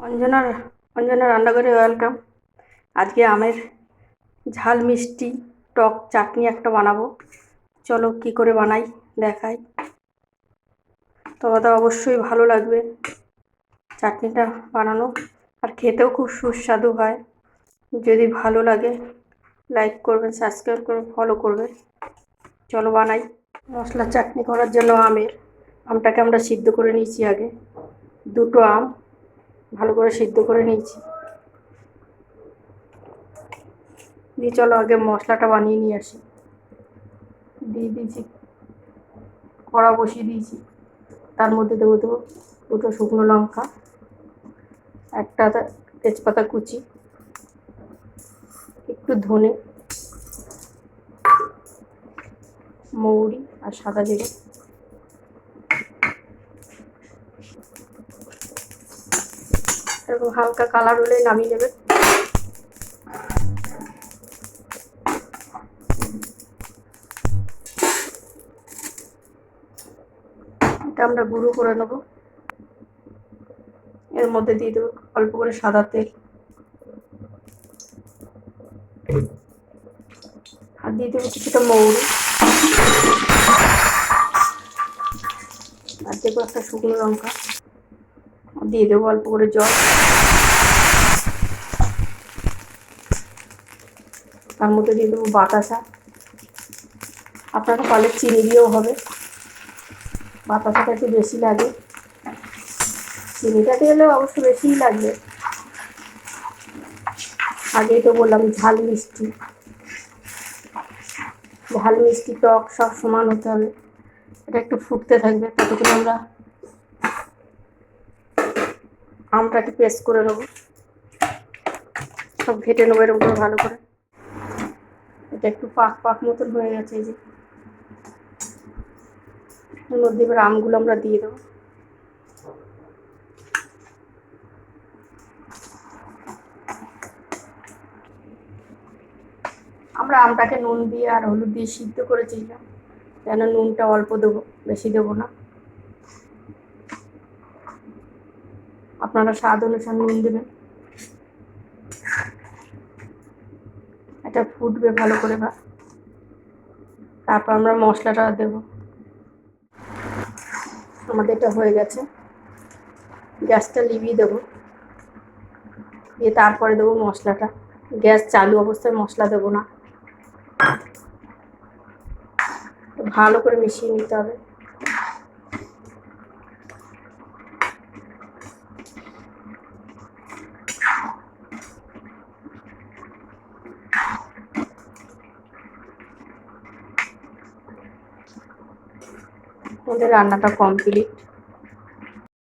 অঞ্জনার অঞ্জনা রান্নাঘরে ওয়েলকাম। আজকে আমের ঝাল মিষ্টি টক চাটনি একটা বানাবো। চলো কি করে বানাই দেখাই। তোমাদের অবশ্যই ভালো লাগবে চাটনিটা বানানো, আর খেতেও খুব সুস্বাদু হয়। যদি ভালো লাগে লাইক করবেন, সাবস্ক্রাইব করবেন, ফলো করবেন। চলো বানাই। মশলা চাটনি করার জন্য আমটাকে আমরা সিদ্ধ করে নিয়েছি। আগে দুটো আম ভালো করে সিদ্ধ করে নিয়েছি। দিয়ে চলো আগে মশলাটা বানিয়ে নিয়ে আসি। দিয়ে দিয়েছি, কড়া বসিয়ে দিয়েছি। তার মধ্যে দেবো দুটো শুকনো লঙ্কা, একটা তেজপাতা কুচি, একটু ধনে, মৌরি আর সাদা জিরে। এরকম হালকা কালার হলে নামিয়ে নেবে। এটা আমরা গুঁড়ো করে নেব। এর মধ্যে দিয়ে দেবো অল্প করে সাদা তেল, আর দিয়ে দেবো কিছুটা মৌরি, আর দেবো একটা শুকনো লঙ্কা, আর দিয়ে দেবো অল্প করে জল। তার মধ্যে দিয়ে দেবো বাতাসা। আপনারা পারলে চিনি দিয়েও হবে, বাতাসাটা একটু বেশি লাগে। চিনিটা দিলেও অবশ্য বেশিই লাগবে। আগেই তো বললাম ঝাল মিষ্টি টক সব সমান হতে হবে। এটা একটু ফুটতে থাকবে, ততক্ষণ আমরা আমটাকে পেস্ট করে নেবো, সব ঘেটে নেবো এরকম করে ভালো করে। এটা একটু পাক মতন হয়ে গেছে। এই যে এর মধ্যে এবার আমগুলো আমরা দিয়ে দেবো। আমরা আমটাকে নুন দিয়ে আর হলুদ দিয়ে সিদ্ধ করেছিলাম, যেন নুনটা অল্প দেবো, বেশি দেবো না। আপনারা স্বাদ অনুসারে নুন দেবেন। এটা ফুটবে ভালো করে, তারপর আমরা মশলাটা দেবো। আমাদের এটা হয়ে গেছে। গ্যাসটা লিভিয়ে দেবো, দিয়ে তারপরে দেবো মশলাটা। গ্যাস চালু অবস্থায় মশলা দেবো না, ভালো করে মিশিয়ে নিতে হবে। আমাদের রান্নাটা কমপ্লিট।